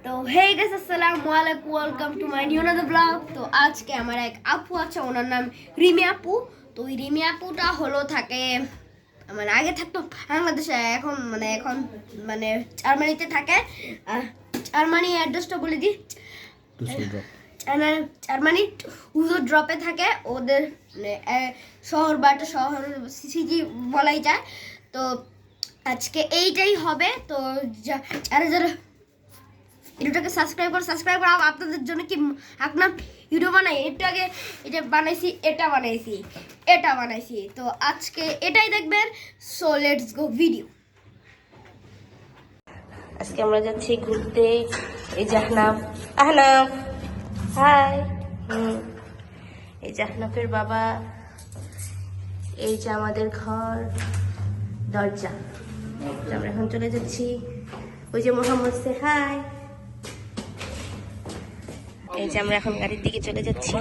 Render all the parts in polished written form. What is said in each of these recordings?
তো hey guys আসসালামু আলাইকুম, welcome to my new another blog. তো আজকে আমার এক আপু আছে, ওনার নাম রিমি আপু। তো ওই রিমি আপুটা হলো থাকে মানে আগে থাকতো বাংলাদেশে, এখন মানে জার্মানিতে থাকে। জার্মানি অ্যাড্রেসটা বলে দিই, জার্মানি হুজো ড্রপে থাকে। ওদের মানে শহর বা একটা শহর সিটি বলাই যায়। তো আজকে এইটাই হবে। তো যারা যারা ভিডিওটাকে সাবস্ক্রাইব করো। আপনাদের জন্য কি আপনার ভিডিও বানাই, একটু আগে এটা বানাইছি, এটা বানাইছি। তো আজকে এটাই দেখবেন। So let's go video. আজকে আমরা যাচ্ছি ঘুরতে। এই জাহনাফ, আহনাফ হাই। এই জাহনাফের বাবা, এই যে আমাদের ঘর দরজা। আমরা এখন চলে যাচ্ছি। ওই যে মোহাম্মদ সে হাই। এই যে আমরা এখন গাড়ির দিকে চলে যাচ্ছি।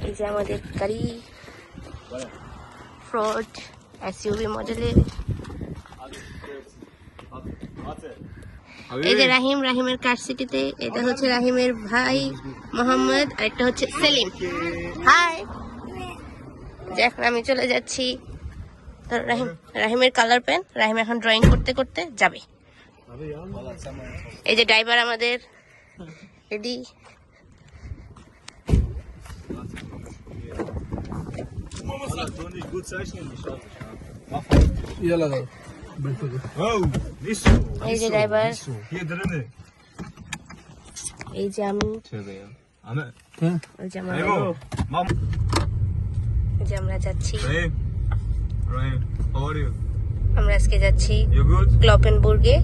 এই যে আমাদের গাড়ি ফোর্ড এসইউভি মডেলের। এই যে রাহিমের কার সিটিতে। এটা হচ্ছে রাহিমের ভাই মোহাম্মদ, আর একটা হচ্ছে সেলিম। হাই। যে এখন আমি চলে যাচ্ছি। তো রাহিমের কালার পেন, রাহিম এখন ড্রয়িং করতে করতে যাবে। এই যে ড্রাইভার আমাদের রেডি। এই যে ড্রাইভার, এই যে আমি, এই যে আমরা যাচ্ছি। আমরা আজকে যাচ্ছি ক্লপেনবুর্গে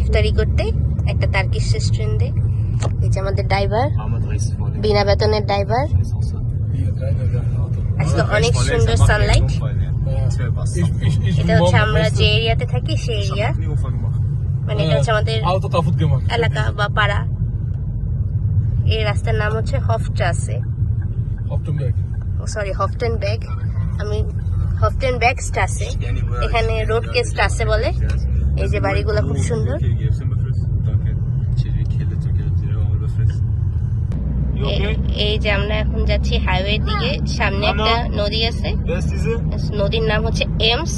ইফতারি করতে, একটা তার্কিশ রেস্টুরেন্টে। এই যে আমাদের ড্রাইভার, বিনা বেতনের ড্রাইভার। আজকে অনেক সুন্দর সানলাইট। এটা হচ্ছে আমরা যে এরিয়াতে থাকি সেই এরিয়া, মানে এটা হচ্ছে আমাদের এলাকা বা পাড়া। এই রাস্তার নাম হচ্ছে হফটেনবেগ। আমি হফটেনবেগ স্টাসে, এখানে রোডকে স্টাসে বলে। এই যে বাড়িগুলো খুব সুন্দর। এই যে আমরা এখন যাচ্ছি হাইওয়ের দিকে। সামনে একটা নদী আছে, নদীর নাম হচ্ছে এমস।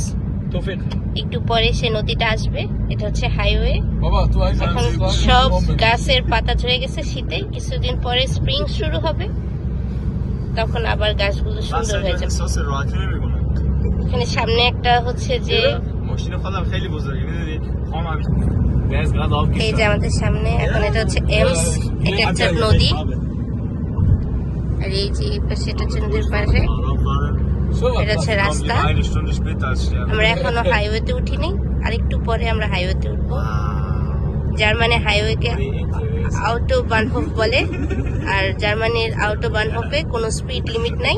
একটু পরে সে নদীটা আসবে। এটা হচ্ছে হাইওয়ে। এখন সব গাছের পাতা ঝরে গেছে শীতে, কিছুদিন পরে স্প্রিং শুরু হবে, তখন আবার গাছগুলো সুন্দর হয়ে যাবে। এখানে সামনে একটা হচ্ছে যে, এই যে আমাদের সামনে এখন এটা হচ্ছে এমস, এটা একটা নদী। আর এই যে পাশে এটা হচ্ছে নদীর পাশে, এটা হচ্ছে রাস্তা। আমরা এখনো হাইওয়েতে উঠিনি, আরেকটু পরে আমরা হাইওয়েতে উঠবো। জার্মানি হাইওয়েকে আউটোবানহোফ বলে। আর জার্মানির আউটোবানহোফে কোনো স্পিড লিমিট নাই,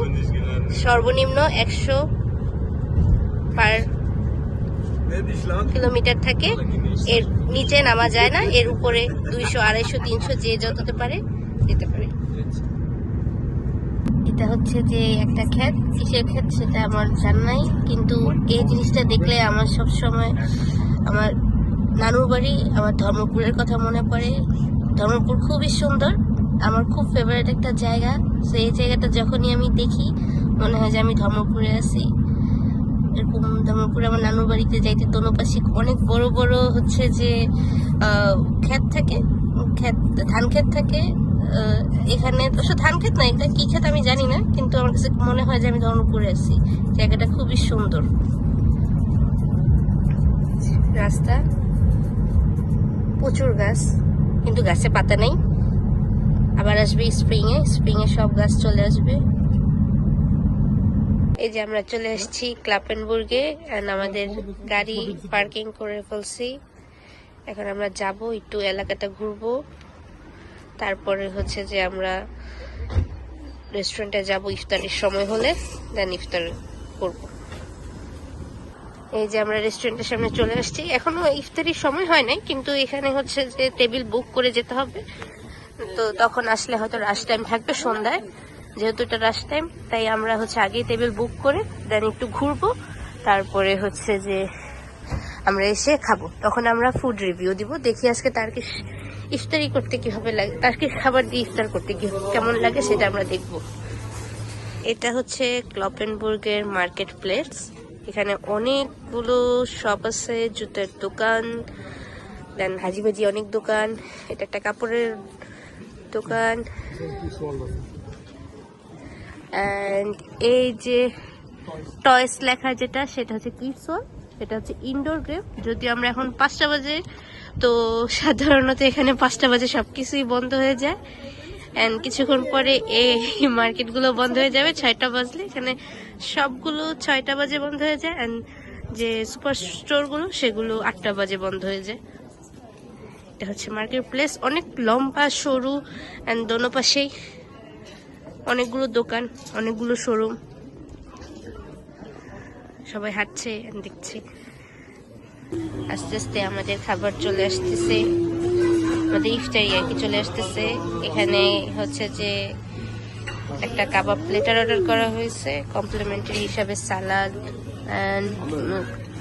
সর্বনিম্ন 100 পার কিলোমিটার থাকে। এর নিচে নামা যায় না, এর উপরে 200, 250, 300 যে যততে পারে যেতে পারে। এটা হচ্ছে যে একটা ক্ষেত, কিসের ক্ষেত সেটা আমার জানা নাই, কিন্তু এই জিনিসটা দেখলে আমার সব সময় আমার নানুর বাড়ি, আমার ধর্মপুরের কথা মনে পড়ে। ধর্মপুর খুবই সুন্দর, আমার খুব ফেভারিট একটা জায়গা। সেই জায়গাটা যখনই আমি দেখি মনে হয় যে আমি ধর্মপুরে আছি। এরকম ধর্মপুরে আমার নানুর বাড়িতে যাইতে দোনোপাশে অনেক বড় বড় হচ্ছে যে ক্ষেত থাকে, ধান ক্ষেত থাকে। এখানে অবশ্য ধান ক্ষেত না, এটা কি ক্ষেত আমি জানি না, কিন্তু আমার কাছে মনে হয় যে আমি ধর্মপুরে আছি। জায়গাটা খুবই সুন্দর। রাস্তা, প্রচুর গাছ, কিন্তু গাছে পাতা নেই। আবার আসবে স্প্রিং এ সব গাছ চলে আসবে। এই যে আমরা চলে এসেছি ক্লপেনবুর্গে, আমাদের গাড়ি পার্কিং করে ফেলছি। এখন আমরা যাব, একটু এলাকাটা ঘুরবো, তারপরে হচ্ছে যে আমরা রেস্টুরেন্টে যাব ইফতারের সময় হলে, দেন ইফতার করব। এই যে আমরা রেস্টুরেন্টের সামনে চলে আসছি। এখনো ইফতারির সময় হয় নাই, কিন্তু এখানে হচ্ছে যে টেবিল বুক করে যেতে হবে। তো তখন আসলে হয়তো রাশ টাইম থাকবে সন্ধ্যায়, যেহেতু এটা রাশ টাইম, তাই আমরা হচ্ছে আগেই টেবিল বুক করে দেন একটু ঘুরবো, তারপরে হচ্ছে যে আমরা এসে খাবো। তখন আমরা ফুড রিভিউ দিব, দেখি আজকে তার্কিশ ইফতারি করতে কিভাবে লাগে, তার্কিশ খাবার দিয়ে ইফতার করতে কেমন লাগে সেটা আমরা দেখব। এটা হচ্ছে ক্লপেনবুর্গের মার্কেট প্লেস। এখানে অনেকগুলো শপ আছে, জুতার দোকান, দেন হাজিবাজি অনেক দোকান। এটা একটা কাপড়ের দোকান। অ্যান্ড এই যে টয়স লেখা যেটা, সেটা হচ্ছে কিডস ওয়ার্ল্ড, এটা হচ্ছে ইনডোর গেম। যদিও আমরা এখন 5টা বাজে, তো সাধারণত এখানে 5টা বাজে সবকিছুই বন্ধ হয়ে যায়। অ্যান্ড কিছুক্ষণ পরে এই মার্কেটগুলো বন্ধ হয়ে যাবে 6টা বাজলে। এখানে সবগুলো 6টা বাজে বন্ধ হয়ে যায়, অ্যান্ড যে সুপার স্টোরগুলো সেগুলো 8টা বাজে বন্ধ হয়ে যায়। এটা হচ্ছে মার্কেট প্লেস, অনেক লম্বা সরু, অ্যান্ড দোনো পাশেই অনেকগুলো দোকান, অনেকগুলো শোরুম। সবাই হাঁটছে দেখছি। আস্তে আস্তে আমাদের খাবার চলে আসতেছে, আমাদের ইফতারি আর কি চলে আসতেছে। এখানে হচ্ছে যে একটা কাবাব প্লেটার অর্ডার করা হয়েছে, কমপ্লিমেন্টারি হিসাবে সালাদ অ্যান্ড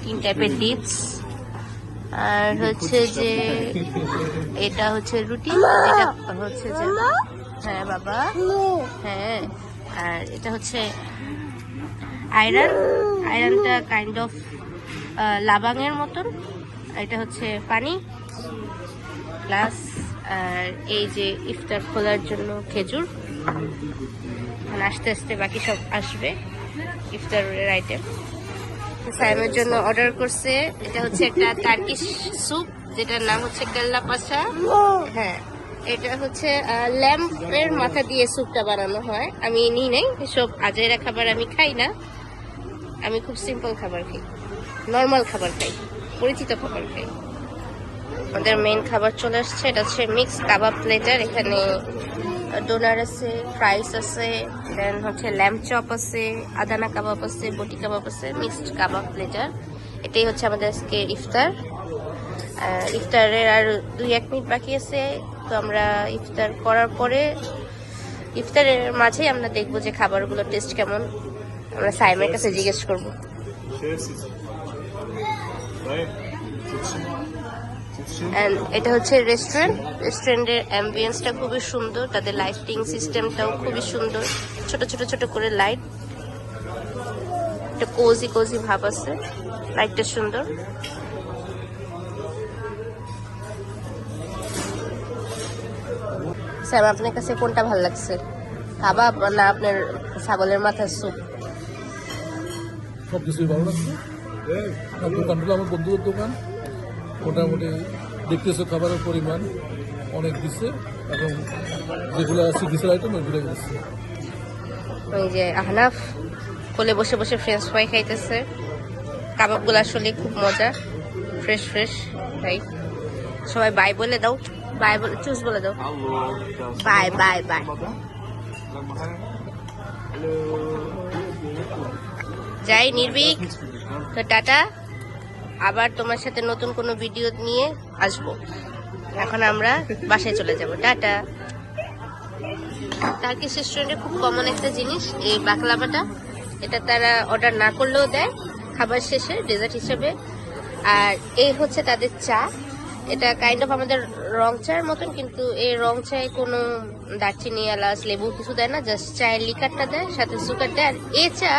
3 টাইপের ডিপস। আর হচ্ছে যে এটা হচ্ছে রুটি, এটা হচ্ছে যে হ্যাঁ বাবা হ্যাঁ। আর এটা হচ্ছে আয়রনটা কাইন্ড অফ লাবাঙের মতন। এটা হচ্ছে পানি প্লাস, আর এই যে ইফতার খোলার জন্য খেজুর। আস্তে আস্তে বাকি সব আসবে ইফতারের আইটেম। সাইমের জন্য অর্ডার করছে, এটা হচ্ছে একটা টার্কিশ স্যুপ যেটার নাম হচ্ছে কেল্লা পাশা। হ্যাঁ, এটা হচ্ছে ল্যাম্পের মাথা দিয়ে স্যুপটা বানানো হয়। আমি নিই নাই এসব আজাইরা খাবার, আমি খাই না। আমি খুব সিম্পল খাবার খাই, নর্মাল খাবার খাই, পরিচিত খাবার খাই। আমাদের মেইন খাবার চলে আসছে, এটা হচ্ছে মিক্স কাবাব প্লেটার। এখানে ডোনার আছে, ফ্রাইস আছে, দেন হচ্ছে ল্যাম্প চপ আছে, আদানা কাবাব আছে, বটি কাবাব আছে, মিক্সড কাবাব প্লেটার। এটাই হচ্ছে আমাদের আজকে ইফতার। ইফতারের আর 2-1 মিনিট বাকি আছে, তো আমরা ইফতার করার পরে ইফতারের মাঝেই আমরা দেখবো যে খাবারগুলোর টেস্ট কেমন। আমরা সাইমের কাছে জিজ্ঞেস করবো। এটা হচ্ছে রেস্টুরেন্টের অ্যাম্বিয়েন্সটা খুবই সুন্দর, তাদের লাইটিং সিস্টেমটাও খুবই সুন্দর, ছোট ছোট ছোট করে লাইট, একটা কোজি ভাব আছে, লাইটটা সুন্দর। স্যার আপনার কাছে কোনটা ভালো লাগছে, কাবাব না আপনার ছাগলের মাথার স্যুপ? সবকিছুই ভালো লাগছে। দোকানগুলো আমার বন্ধুদের দোকান, মোটামুটি দেখতেছে খাবারের পরিমাণ অনেক দিচ্ছে, এবং যেগুলো আছে ডিসেল আইটেম ওইগুলো দিচ্ছে। ওই যে আহনাফ কোলে বসে বসে ফ্রেঞ্চ ফ্রাই খাইতেছে। কাবাবগুলো আসলে খুব মজা, ফ্রেশ তাই। সবাই বাই বলে দাও, বাই বলে চুজ বলে দাও, বাই বাই বাই। যাই নির্ভীক, তো টাটা। আবার তোমার সাথে নতুন কোনো ভিডিও নিয়ে আসবো। এখন আমরা বাসায় চলে যাব, টাটা। টার্কিশ রেস্টুরেন্টে খুব কমন একটা জিনিস এই বাকলাভাটা, এটা তারা অর্ডার না করলেও দেয় খাবার শেষে ডেজার্ট হিসেবে। আর এই হচ্ছে তাদের চা, এটা কাইন্ড অফ আমাদের রং চায়ের মতন, কিন্তু এই রং চায়ে কোনো দারচিনি এলাচ লেবু কিছু দেয় না, জাস্ট চায়ের লিকারটা দেয়, সাথে সুগার দেয়। আর এই চা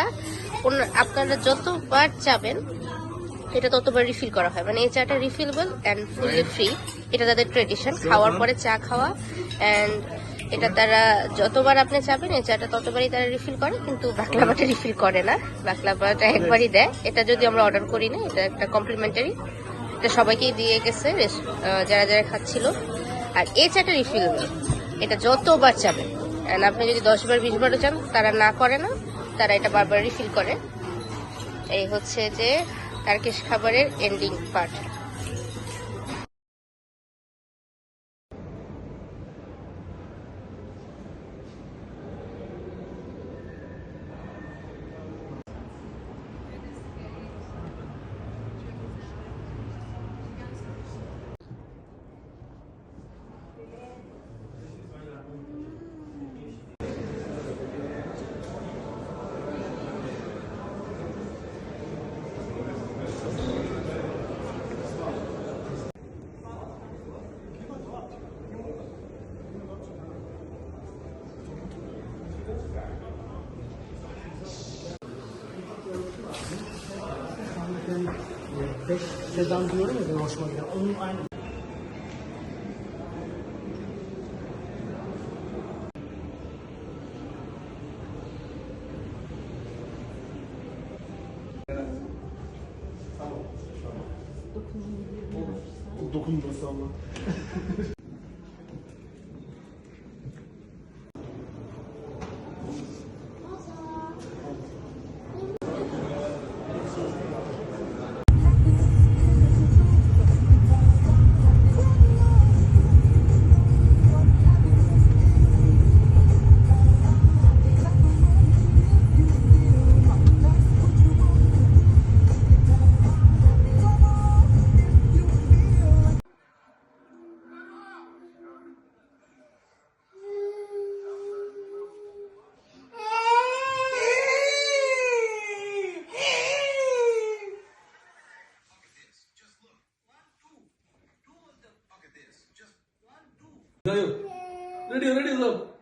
আপনারা যতবার চাবেন এটা ততবার রিফিল করা হয়, মানে এই চাটা রিফিলেবল অ্যান্ড ফুললি ফ্রি। এটা তাদের ট্রেডিশন, খাওয়ার পরে চা খাওয়া। অ্যান্ড এটা তারা যতবার আপনি চাবেন এই চাটা ততবারই তারা রিফিল করে, কিন্তু বাকলাভাটা রিফিল করে না, বাকলাভাটা একবারই দেয়। এটা যদি আমরা অর্ডার করি না, এটা একটা কমপ্লিমেন্টারি, এটা সবাইকেই দিয়ে গেছে যারা খাচ্ছিল। আর এই চাটা রিফিলেবল, এটা যতবার চাবেন। অ্যান্ড আপনি যদি 10বার 20বারও চান, তারা না করে না, তারা এটা বারবার রিফিল করে। এই হচ্ছে যে টার্কিশ খাবারের ending part. Sedan diyorum ya, benim hoşuma gider. Onun aynı. Dokunması ama. Ready, ready, love.